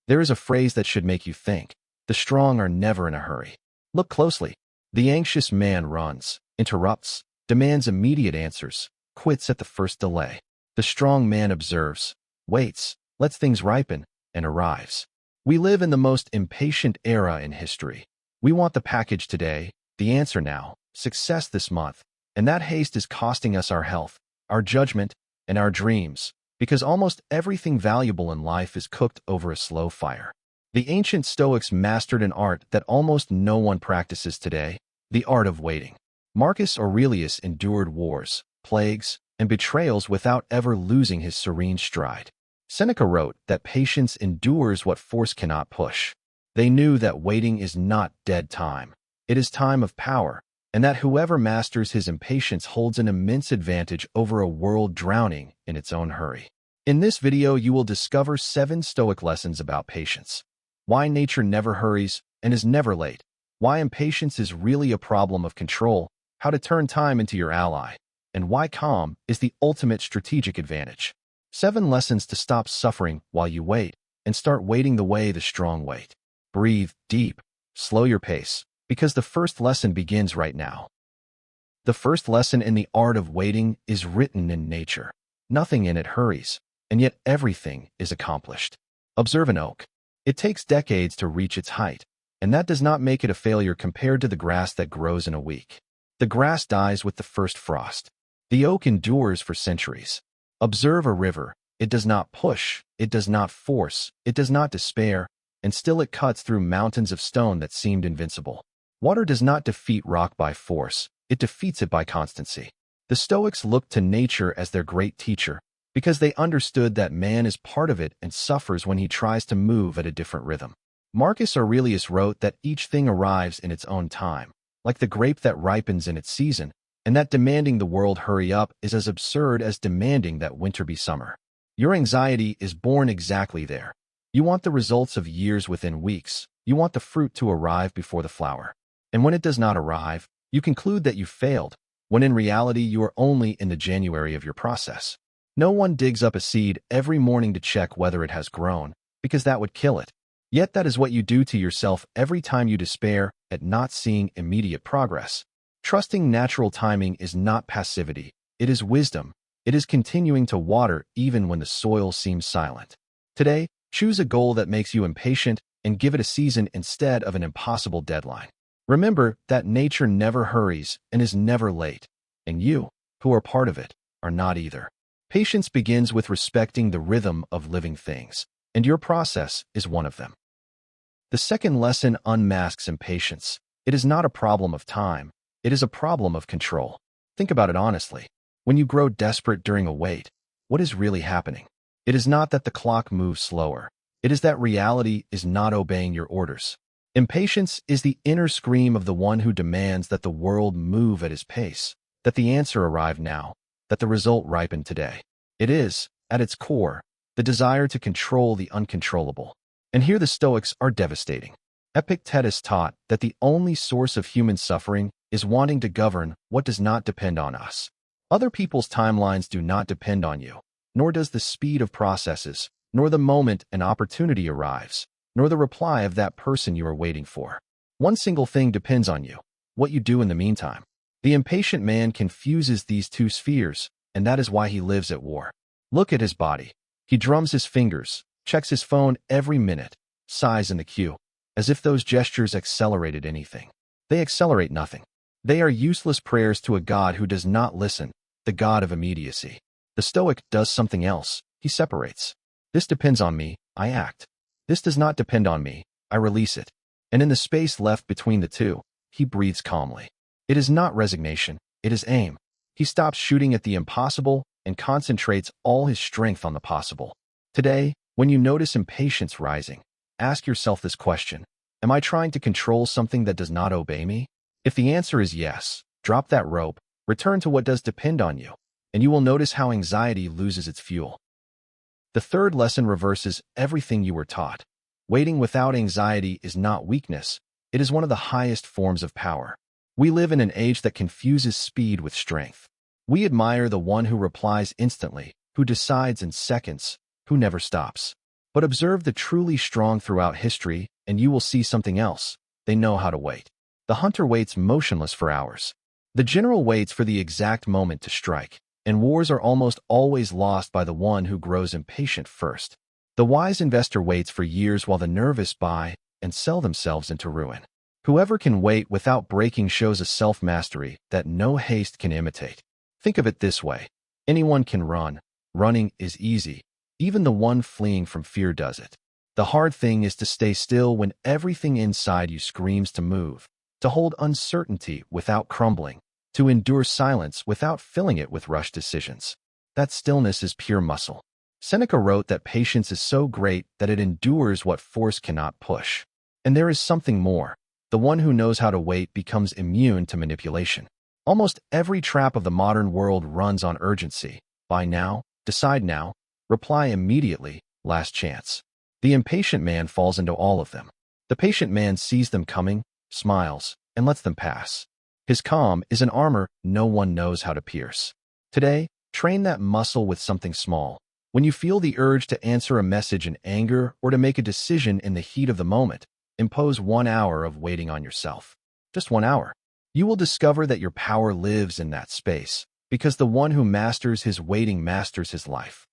There is a phrase that should make you think. The strong are never in a hurry. Look closely. The anxious man runs, interrupts, demands immediate answers, quits at the first delay. The strong man observes, waits, lets things ripen, and arrives. We live in the most impatient era in history. We want the package today, the answer now, success this month, and that haste is costing us our health, our judgment, and our dreams, because almost everything valuable in life is cooked over a slow fire. The ancient Stoics mastered an art that almost no one practices today, the art of waiting. Marcus Aurelius endured wars, plagues, and betrayals without ever losing his serene stride. Seneca wrote that patience endures what force cannot push. They knew that waiting is not dead time. It is time of power, and that whoever masters his impatience holds an immense advantage over a world drowning in its own hurry. In this video, you will discover 7 Stoic lessons about patience. Why nature never hurries and is never late. Why impatience is really a problem of control. How to turn time into your ally. And why calm is the ultimate strategic advantage. 7 lessons to stop suffering while you wait and start waiting the way the strong wait. Breathe deep. Slow your pace, because the first lesson begins right now. The first lesson in the art of waiting is written in nature. Nothing in it hurries, and yet everything is accomplished. Observe an oak. It takes decades to reach its height, and that does not make it a failure compared to the grass that grows in a week. The grass dies with the first frost. The oak endures for centuries. Observe a river. It does not push, it does not force, it does not despair, and still it cuts through mountains of stone that seemed invincible. Water does not defeat rock by force, it defeats it by constancy. The Stoics looked to nature as their great teacher, because they understood that man is part of it and suffers when he tries to move at a different rhythm. Marcus Aurelius wrote that each thing arrives in its own time, like the grape that ripens in its season, and that demanding the world hurry up is as absurd as demanding that winter be summer. Your anxiety is born exactly there. You want the results of years within weeks. You want the fruit to arrive before the flower. And when it does not arrive, you conclude that you failed, when in reality you are only in the January of your process. No one digs up a seed every morning to check whether it has grown, because that would kill it. Yet that is what you do to yourself every time you despair at not seeing immediate progress. Trusting natural timing is not passivity, it is wisdom. It is continuing to water even when the soil seems silent. Today, choose a goal that makes you impatient and give it a season instead of an impossible deadline. Remember that nature never hurries and is never late, and you, who are part of it, are not either. Patience begins with respecting the rhythm of living things, and your process is one of them. The second lesson unmasks impatience. It is not a problem of time, it is a problem of control. Think about it honestly. When you grow desperate during a wait, what is really happening? It is not that the clock moves slower. It is that reality is not obeying your orders. Impatience is the inner scream of the one who demands that the world move at his pace, that the answer arrive now, that the result ripen today. It is, at its core, the desire to control the uncontrollable. And here the Stoics are devastating. Epictetus taught that the only source of human suffering is wanting to govern what does not depend on us. Other people's timelines do not depend on you, nor does the speed of processes, nor the moment an opportunity arrives, nor the reply of that person you are waiting for. One single thing depends on you, what you do in the meantime. The impatient man confuses these two spheres, and that is why he lives at war. Look at his body. He drums his fingers, checks his phone every minute, sighs in the queue, as if those gestures accelerated anything. They accelerate nothing. They are useless prayers to a God who does not listen, the God of immediacy. The Stoic does something else. He separates. This depends on me, I act. This does not depend on me, I release it. And in the space left between the two, he breathes calmly. It is not resignation, it is aim. He stops shooting at the impossible and concentrates all his strength on the possible. Today, when you notice impatience rising, ask yourself this question: am I trying to control something that does not obey me? If the answer is yes, drop that rope, return to what does depend on you, and you will notice how anxiety loses its fuel. The third lesson reverses everything you were taught. Waiting without anxiety is not weakness, it is one of the highest forms of power. We live in an age that confuses speed with strength. We admire the one who replies instantly, who decides in seconds, who never stops. But observe the truly strong throughout history, and you will see something else. They know how to wait. The hunter waits motionless for hours. The general waits for the exact moment to strike, and wars are almost always lost by the one who grows impatient first. The wise investor waits for years while the nervous buy and sell themselves into ruin. Whoever can wait without breaking shows a self-mastery that no haste can imitate. Think of it this way. Anyone can run. Running is easy. Even the one fleeing from fear does it. The hard thing is to stay still when everything inside you screams to move, to hold uncertainty without crumbling, to endure silence without filling it with rushed decisions. That stillness is pure muscle. Seneca wrote that patience is so great that it endures what force cannot push. And there is something more. The one who knows how to wait becomes immune to manipulation. Almost every trap of the modern world runs on urgency. Buy now, decide now, reply immediately, last chance. The impatient man falls into all of them. The patient man sees them coming, smiles, and lets them pass. His calm is an armor no one knows how to pierce. Today, train that muscle with something small. When you feel the urge to answer a message in anger or to make a decision in the heat of the moment, impose 1 hour of waiting on yourself. Just 1 hour. You will discover that your power lives in that space, because the one who masters his waiting masters his life.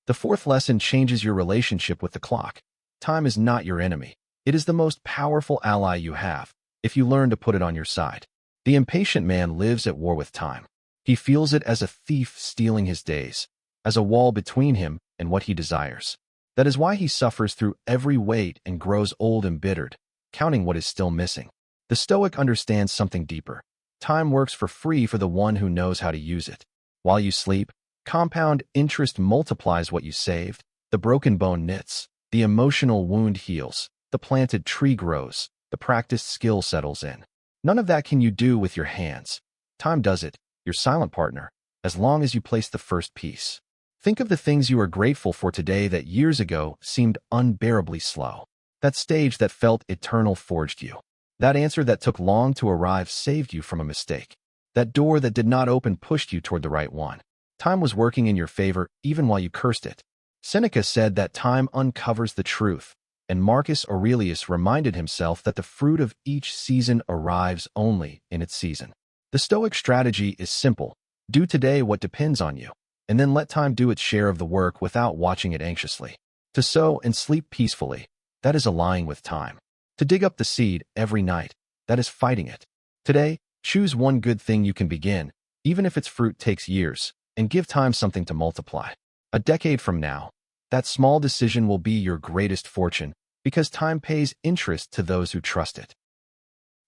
The fourth lesson changes your relationship with the clock. Time is not your enemy. It is the most powerful ally you have, if you learn to put it on your side. The impatient man lives at war with time. He feels it as a thief stealing his days, as a wall between him and what he desires. That is why he suffers through every wait and grows old and embittered, counting what is still missing. The Stoic understands something deeper. Time works for free for the one who knows how to use it. While you sleep, compound interest multiplies what you saved, the broken bone knits, the emotional wound heals, the planted tree grows, the practiced skill settles in. None of that can you do with your hands. Time does it, your silent partner, as long as you place the first piece. Think of the things you are grateful for today that years ago seemed unbearably slow. That stage that felt eternal forged you. That answer that took long to arrive saved you from a mistake. That door that did not open pushed you toward the right one. Time was working in your favor even while you cursed it. Seneca said that time uncovers the truth, and Marcus Aurelius reminded himself that the fruit of each season arrives only in its season. The Stoic strategy is simple. Do today what depends on you, and then let time do its share of the work without watching it anxiously. To sow and sleep peacefully, that is allying with time. To dig up the seed every night, that is fighting it. Today, choose one good thing you can begin, even if its fruit takes years, and give time something to multiply. A decade from now, that small decision will be your greatest fortune, because time pays interest to those who trust it.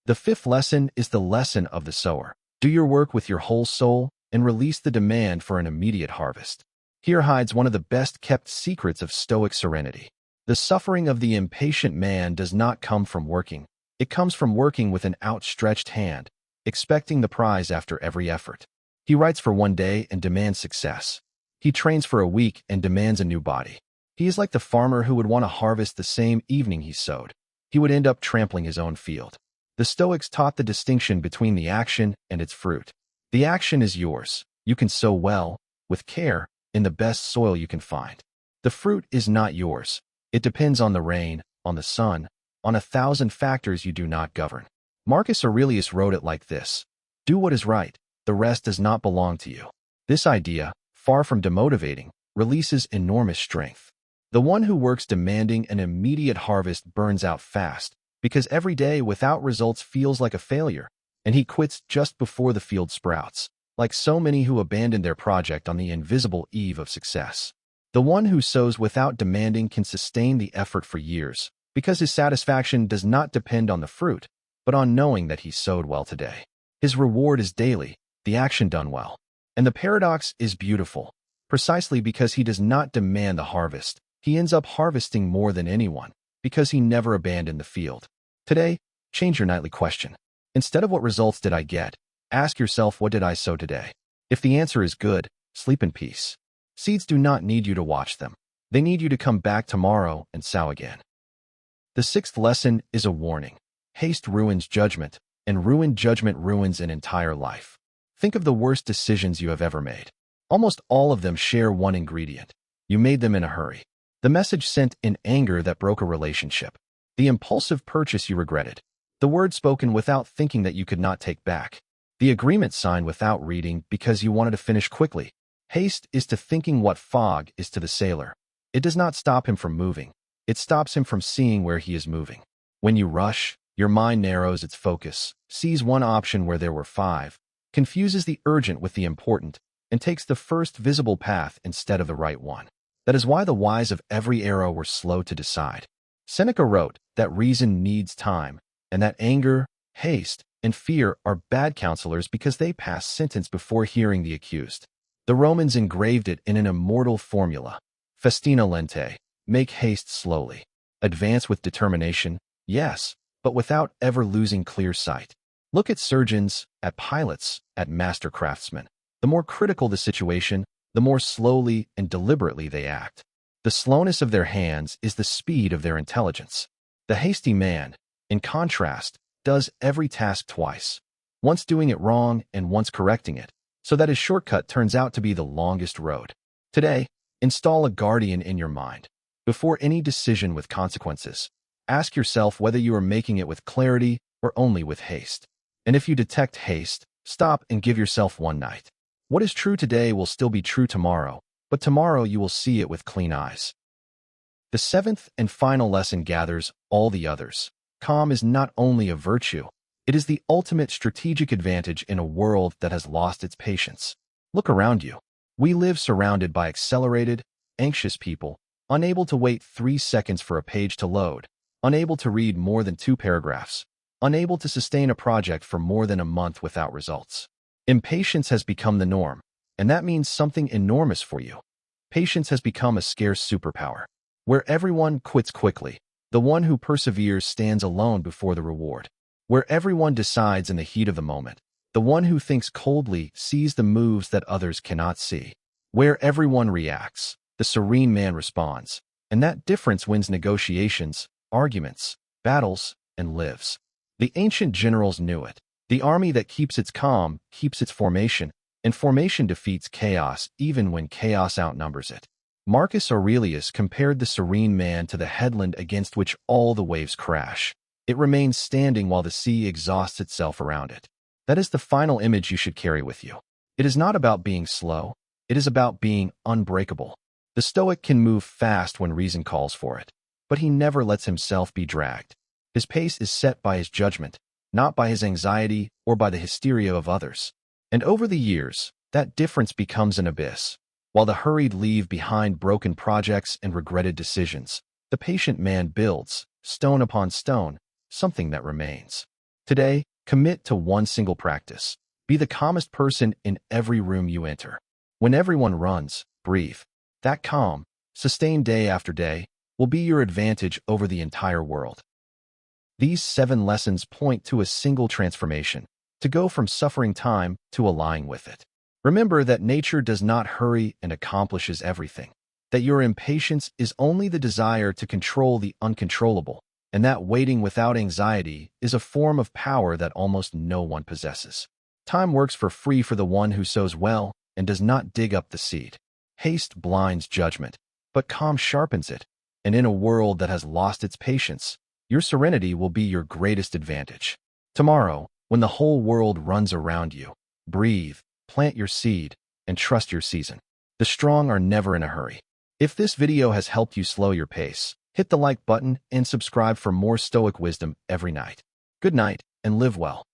The fifth lesson is the lesson of the sower. Do your work with your whole soul, and release the demand for an immediate harvest. Here hides one of the best-kept secrets of Stoic serenity. The suffering of the impatient man does not come from working. It comes from working with an outstretched hand, expecting the prize after every effort. He writes for 1 day and demands success. He trains for a week and demands a new body. He is like the farmer who would want to harvest the same evening he sowed. He would end up trampling his own field. The Stoics taught the distinction between the action and its fruit. The action is yours. You can sow well, with care, in the best soil you can find. The fruit is not yours. It depends on the rain, on the sun, on 1,000 factors you do not govern. Marcus Aurelius wrote it like this: do what is right, the rest does not belong to you. This idea, far from demotivating, releases enormous strength. The one who works demanding an immediate harvest burns out fast, because every day without results feels like a failure, and he quits just before the field sprouts, like so many who abandon their project on the invisible eve of success. The one who sows without demanding can sustain the effort for years, because his satisfaction does not depend on the fruit, but on knowing that he sowed well today. His reward is daily, the action done well. And the paradox is beautiful. Precisely because he does not demand the harvest, he ends up harvesting more than anyone, because he never abandoned the field. Today, change your nightly question. Instead of what results did I get, ask yourself, what did I sow today? If the answer is good, sleep in peace. Seeds do not need you to watch them. They need you to come back tomorrow and sow again. The sixth lesson is a warning. Haste ruins judgment, and ruined judgment ruins an entire life. Think of the worst decisions you have ever made. Almost all of them share one ingredient. You made them in a hurry. The message sent in anger that broke a relationship. The impulsive purchase you regretted. The word spoken without thinking that you could not take back. The agreement signed without reading because you wanted to finish quickly. Haste is to thinking what fog is to the sailor. It does not stop him from moving. It stops him from seeing where he is moving. When you rush, your mind narrows its focus, sees one option where there were five, confuses the urgent with the important, and takes the first visible path instead of the right one. That is why the wise of every era were slow to decide. Seneca wrote that reason needs time, and that anger, haste, and fear are bad counselors because they pass sentence before hearing the accused. The Romans engraved it in an immortal formula. Festina lente, make haste slowly. Advance with determination, yes, but without ever losing clear sight. Look at surgeons, at pilots, at master craftsmen. The more critical the situation, the more slowly and deliberately they act. The slowness of their hands is the speed of their intelligence. The hasty man, in contrast, does every task twice, once doing it wrong and once correcting it, so that his shortcut turns out to be the longest road. Today, install a guardian in your mind. Before any decision with consequences, ask yourself whether you are making it with clarity or only with haste. And if you detect haste, stop and give yourself one night. What is true today will still be true tomorrow, but tomorrow you will see it with clean eyes. The seventh and final lesson gathers all the others. Calm is not only a virtue, it is the ultimate strategic advantage in a world that has lost its patience. Look around you. We live surrounded by accelerated, anxious people, unable to wait 3 seconds for a page to load, unable to read more than 2 paragraphs, unable to sustain a project for more than a month without results. Impatience has become the norm, and that means something enormous for you. Patience has become a scarce superpower. Where everyone quits quickly, the one who perseveres stands alone before the reward. Where everyone decides in the heat of the moment, the one who thinks coldly sees the moves that others cannot see. Where everyone reacts, the serene man responds, and that difference wins negotiations, arguments, battles, and lives. The ancient generals knew it. The army that keeps its calm keeps its formation, and formation defeats chaos even when chaos outnumbers it. Marcus Aurelius compared the serene man to the headland against which all the waves crash. It remains standing while the sea exhausts itself around it. That is the final image you should carry with you. It is not about being slow. It is about being unbreakable. The Stoic can move fast when reason calls for it, but he never lets himself be dragged. His pace is set by his judgment, not by his anxiety or by the hysteria of others. And over the years, that difference becomes an abyss. While the hurried leave behind broken projects and regretted decisions, the patient man builds, stone upon stone, something that remains. Today, commit to one single practice. Be the calmest person in every room you enter. When everyone runs, breathe. That calm, sustained day after day, will be your advantage over the entire world. These 7 lessons point to a single transformation, to go from suffering time to aligning with it. Remember that nature does not hurry and accomplishes everything, that your impatience is only the desire to control the uncontrollable, and that waiting without anxiety is a form of power that almost no one possesses. Time works for free for the one who sows well and does not dig up the seed. Haste blinds judgment, but calm sharpens it, and in a world that has lost its patience, your serenity will be your greatest advantage. Tomorrow, when the whole world runs around you, breathe, plant your seed, and trust your season. The strong are never in a hurry. If this video has helped you slow your pace, hit the like button and subscribe for more Stoic wisdom every night. Good night, and live well.